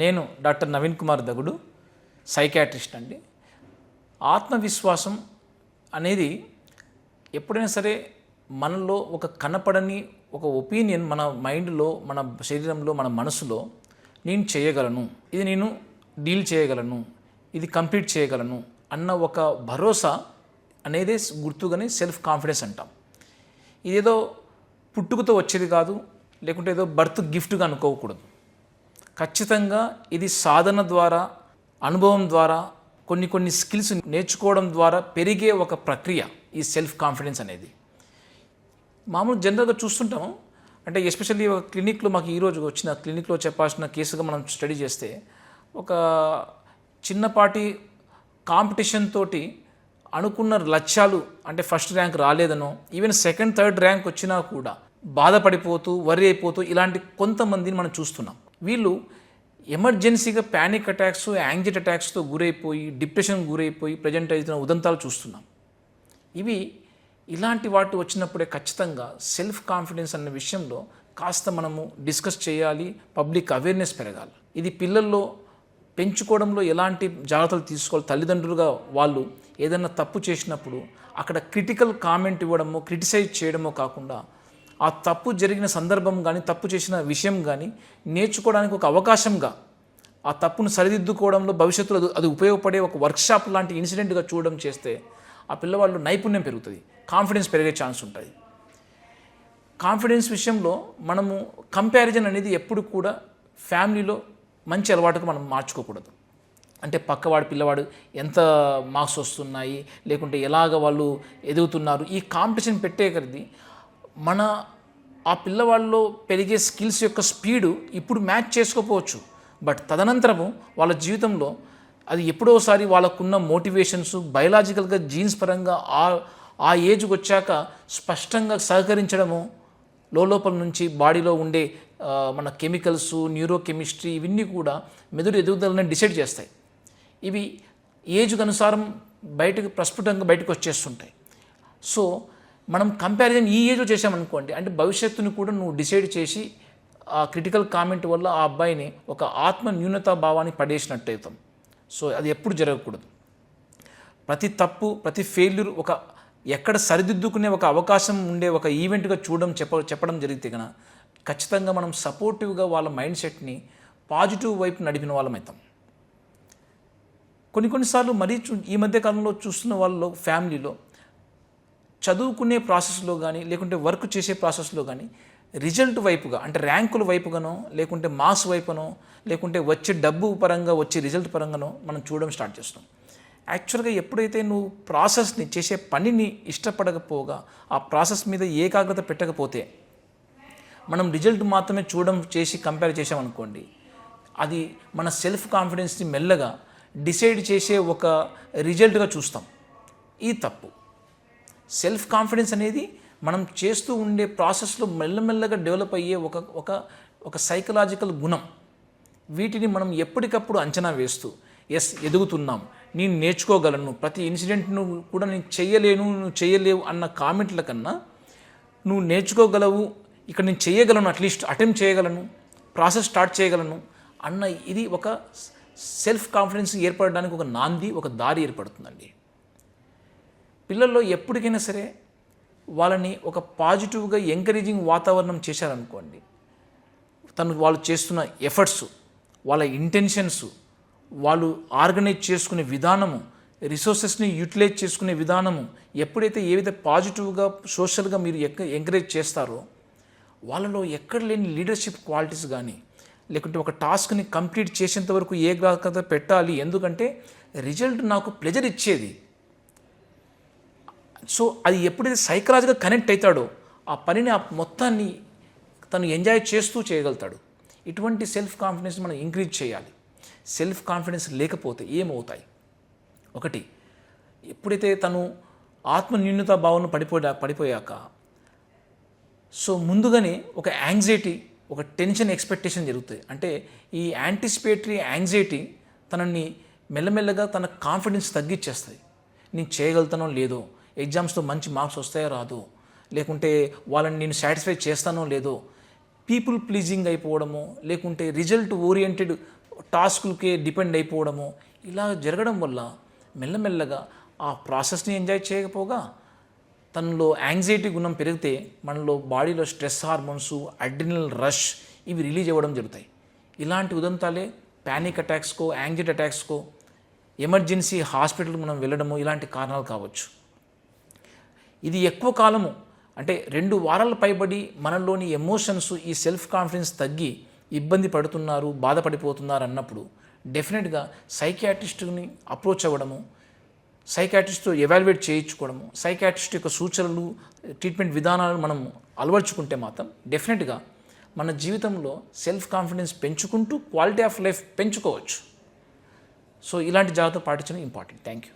నేను doctor Naveen Kumar దగుడు, psychiatrist అండి. ఆత్మవిశ్వాసం అనేది ఎప్పుడైనా సరే మనలో ఒక కనపడని ఒక ఒపీనియన్ మన మైండ్లో, మన శరీరంలో, మన మనసులో నేను చేయగలను, ఇది నేను డీల్ చేయగలను, ఇది కంప్లీట్ చేయగలను అన్న ఒక భరోసా అనేది గుర్తుగానే సెల్ఫ్ కాన్ఫిడెన్స్ అంటాం. ఇదేదో పుట్టుకతో వచ్చేది కాదు, లేకుంటే ఏదో బర్త్ గిఫ్ట్గా అనుకోకూడదు. ఖచ్చితంగా ఇది సాధన ద్వారా, అనుభవం ద్వారా, కొన్ని స్కిల్స్ నేర్చుకోవడం ద్వారా పెరిగే ఒక ప్రక్రియ ఈ సెల్ఫ్ కాన్ఫిడెన్స్ అనేది. మామూలు జనరల్గా చూస్తుంటాము, అంటే ఎస్పెషల్లీ ఒక క్లినిక్లో మాకు ఈరోజు వచ్చిన క్లినిక్లో చెప్పాల్సిన కేసుగా మనం స్టడీ చేస్తే, ఒక చిన్నపాటి కాంపిటీషన్ తోటి అనుకున్న లక్ష్యాలు, అంటే ఫస్ట్ ర్యాంక్ రాలేదనో, ఈవెన్ సెకండ్ థర్డ్ ర్యాంక్ వచ్చినా కూడా బాధపడిపోతూ వరి అయిపోతూ ఇలాంటి కొంతమందిని మనం చూస్తున్నాం. వీళ్ళు ఎమర్జెన్సీగా ప్యానిక్ అటాక్స్, యాంగ్జైటీ అటాక్స్తో గురైపోయి, డిప్రెషన్ గురైపోయి ప్రజెంట్ అవుతున్న ఉదంతాలు చూస్తున్నాం. ఇలాంటి వాటి వచ్చినప్పుడే ఖచ్చితంగా సెల్ఫ్ కాన్ఫిడెన్స్ అన్న విషయంలో కాస్త మనము డిస్కస్ చేయాలి, పబ్లిక్ అవేర్నెస్ పెరగాలి. ఇది పిల్లల్లో పెంచుకోవడంలో ఎలాంటి జాగ్రత్తలు తీసుకోవాలి, తల్లిదండ్రులుగా వాళ్ళు ఏదైనా తప్పు చేసినప్పుడు అక్కడ క్రిటికల్ కామెంట్ ఇవ్వడమో, క్రిటిసైజ్ చేయడమో కాకుండా ఆ తప్పు జరిగిన సందర్భం కానీ, తప్పు చేసిన విషయం కానీ నేర్చుకోవడానికి ఒక అవకాశంగా, ఆ తప్పును సరిదిద్దుకోవడంలో భవిష్యత్తులో అది ఉపయోగపడే ఒక వర్క్షాప్ లాంటి ఇన్సిడెంట్గా చూడడం చేస్తే ఆ పిల్లవాళ్ళు నైపుణ్యం పెరుగుతుంది, కాన్ఫిడెన్స్ పెరిగే ఛాన్స్ ఉంటుంది. కాన్ఫిడెన్స్ విషయంలో మనము కంపారిజన్ అనేది ఎప్పుడు కూడా ఫ్యామిలీలో మంచి అలవాటుగా మనం మార్చుకోకూడదు. అంటే పక్కవాడు పిల్లవాడు ఎంత మార్క్స్ వస్తున్నాయి, లేకుంటే ఎలాగ వాళ్ళు ఎదుగుతున్నారు, ఈ కాంపిటీషన్ పెట్టే కొద్దీ ఆ పిల్లవాళ్ళలో పెరిగే స్కిల్స్ యొక్క స్పీడు ఇప్పుడు మ్యాచ్ చేసుకోకపోవచ్చు, బట్ తదనంతరము వాళ్ళ జీవితంలో అది ఎప్పుడోసారి వాళ్ళకున్న మోటివేషన్స్ బయలాజికల్గా జీన్స్ పరంగా ఆ ఏజ్కి వచ్చాక స్పష్టంగా సహకరించడము, లోపల నుంచి బాడీలో ఉండే మన కెమికల్స్, న్యూరోకెమిస్ట్రీ ఇవన్నీ కూడా మెదడు ఎదుగుదలని డిసైడ్ చేస్తాయి. ఇవి ఏజ్కి అనుసారం ప్రస్ఫుటంగా బయటకు వచ్చేస్తుంటాయి. సో మనం కంపారిజన్ ఈ ఏజ్లో చేసామనుకోండి, అంటే భవిష్యత్తుని కూడా నువ్వు డిసైడ్ చేసి ఆ క్రిటికల్ కామెంట్ వల్ల ఆ అబ్బాయిని ఒక ఆత్మ న్యూనతా భావాన్ని పడేసినట్టు అవుతాం. సో అది ఎప్పుడు జరగకూడదు. ప్రతి తప్పు, ప్రతి ఫెయిల్యూర్ ఒక ఎక్కడ సరిదిద్దుకునే ఒక అవకాశం ఉండే ఒక ఈవెంట్గా చెప్పడం జరిగితే కనుక ఖచ్చితంగా మనం సపోర్టివ్గా వాళ్ళ మైండ్ సెట్ని పాజిటివ్ వైపు నడిపిన వాళ్ళం అవుతాం. కొన్నిసార్లు మరీ ఈ మధ్య కాలంలో చూస్తున్న వాళ్ళలో ఫ్యామిలీలో చదువుకునే ప్రాసెస్లో కానీ, లేకుంటే వర్క్ చేసే ప్రాసెస్లో కానీ రిజల్ట్ వైపుగా, అంటే ర్యాంకుల వైపుగానో, లేకుంటే మార్క్స్ వైపునో, లేకుంటే వచ్చే డబ్బు పరంగా వచ్చే రిజల్ట్ పరంగానో మనం చూడడం స్టార్ట్ చేస్తాం. యాక్చువల్గా ఎప్పుడైతే నువ్వు ప్రాసెస్ని, చేసే పనిని ఇష్టపడకపోగా, ఆ ప్రాసెస్ మీద ఏకాగ్రత పెట్టకపోతే, మనం రిజల్ట్ మాత్రమే చేసి కంపేర్ చేసామనుకోండి, అది మన సెల్ఫ్ కాన్ఫిడెన్స్ని మెల్లగా డిసైడ్ చేసే ఒక రిజల్ట్గా చూస్తాం. ఈ తప్పు. సెల్ఫ్ కాన్ఫిడెన్స్ అనేది మనం చేస్తూ ఉండే ప్రాసెస్లో మెల్లమెల్లగా డెవలప్ అయ్యే ఒక సైకలాజికల్ గుణం. వీటిని మనం ఎప్పటికప్పుడు అంచనా వేస్తూ, ఎదుగుతున్నాం, నేను నేర్చుకోగలను, ప్రతి ఇన్సిడెంట్ను కూడా నేను చేయలేను, నువ్వు చేయలేవు అన్న కామెంట్ల కన్నా నువ్వు నేర్చుకోగలవు, ఇక్కడ నేను చేయగలను, అట్లీస్ట్ అటెంప్ట్ చేయగలను, ప్రాసెస్ స్టార్ట్ చేయగలను అన్న ఇది ఒక సెల్ఫ్ కాన్ఫిడెన్స్ ఏర్పడడానికి ఒక నాంది, ఒక దారి ఏర్పడుతుందండి. పిల్లల్లో ఎప్పటికైనా సరే వాళ్ళని ఒక పాజిటివ్గా ఎంకరేజింగ్ వాతావరణం చేశారనుకోండి, వాళ్ళు చేస్తున్న ఎఫర్ట్స్, వాళ్ళ ఇంటెన్షన్స్, వాళ్ళు ఆర్గనైజ్ చేసుకునే విధానము, రిసోర్సెస్ని యూటిలైజ్ చేసుకునే విధానము ఎప్పుడైతే ఏవైతే పాజిటివ్గా సోషల్గా మీరు ఎంకరేజ్ చేస్తారో, వాళ్ళలో ఎక్కడ లేని లీడర్షిప్ క్వాలిటీస్ కానీ, లేకుంటే ఒక టాస్క్ని కంప్లీట్ చేసేంత వరకు ఏకాగ్రత పెట్టాలి, ఎందుకంటే రిజల్ట్ నాకు ప్లెజర్ ఇచ్చేది. సో అది ఎప్పుడైతే సైకలాజికల్గా కనెక్ట్ అవుతాడో ఆ పనిని, ఆ మొత్తాన్ని తను ఎంజాయ్ చేస్తూ చేయగలుగుతాడు. ఇటువంటి సెల్ఫ్ కాన్ఫిడెన్స్ మనం ఇంక్రీజ్ చేయాలి. సెల్ఫ్ కాన్ఫిడెన్స్ లేకపోతే ఏమవుతాయి? ఒకటి, ఎప్పుడైతే తను ఆత్మ న్యూనతా భావన పడిపోయాక సో ముందుగానే ఒక యాంగ్జైటీ, ఒక టెన్షన్, ఎక్స్పెక్టేషన్ జరుగుతాయి. అంటే ఈ యాంటిసిపేటరీ యాంగ్జైటీ తనని మెల్లమెల్లగా తన కాన్ఫిడెన్స్ తగ్గించేస్తుంది. నేను చేయగలుగుతానో లేదో, ఎగ్జామ్స్లో మంచి మార్క్స్ వస్తాయో రాదో, లేకుంటే వాళ్ళని నేను సాటిస్ఫై చేస్తానో లేదో, పీపుల్ ప్లీజింగ్ అయిపోవడమో, లేకుంటే రిజల్ట్ ఓరియంటెడ్ టాస్కులకే డిపెండ్ అయిపోవడము ఇలా జరగడం వల్ల మెల్లమెల్లగా ఆ ప్రాసెస్ని ఎంజాయ్ చేయకపోగా తనలో యాంగ్జైటీ గుణం పెరిగితే మనలో బాడీలో స్ట్రెస్ హార్మోన్స్, అడ్రినల్ రష్ ఇవి రిలీజ్ అవ్వడం జరుగుతాయి. ఇలాంటి ఉదంతాలే ప్యానిక్ అటాక్స్కో, యాంగ్జైటీ అటాక్స్కో, ఎమర్జెన్సీ హాస్పిటల్కి మనం వెళ్ళడము ఇలాంటి కారణాలు కావచ్చు. ఇది ఎక్కువ కాలము అంటే 2 వారాల పైబడి మనలోని ఎమోషన్స్, ఈ సెల్ఫ్ కాన్ఫిడెన్స్ తగ్గి ఇబ్బంది పడుతున్నారు, బాధపడిపోతున్నారు అన్నప్పుడు డెఫినెట్గా సైకియాట్రిస్ట్ని అప్రోచ్ అవ్వడము, సైకాట్రిస్ట్తో ఎవాల్యుయేట్ చేయించుకోవడము, సైకాట్రిస్ట్ యొక్క సూచనలు, ట్రీట్మెంట్ విధానాలను మనం అలవర్చుకుంటే మాత్రం డెఫినెట్గా మన జీవితంలో సెల్ఫ్ కాన్ఫిడెన్స్ పెంచుకుంటూ క్వాలిటీ ఆఫ్ లైఫ్ పెంచుకోవచ్చు. సో ఇలాంటి జాగ్రత్తలు పాటించడం ఇంపార్టెంట్. Thank you.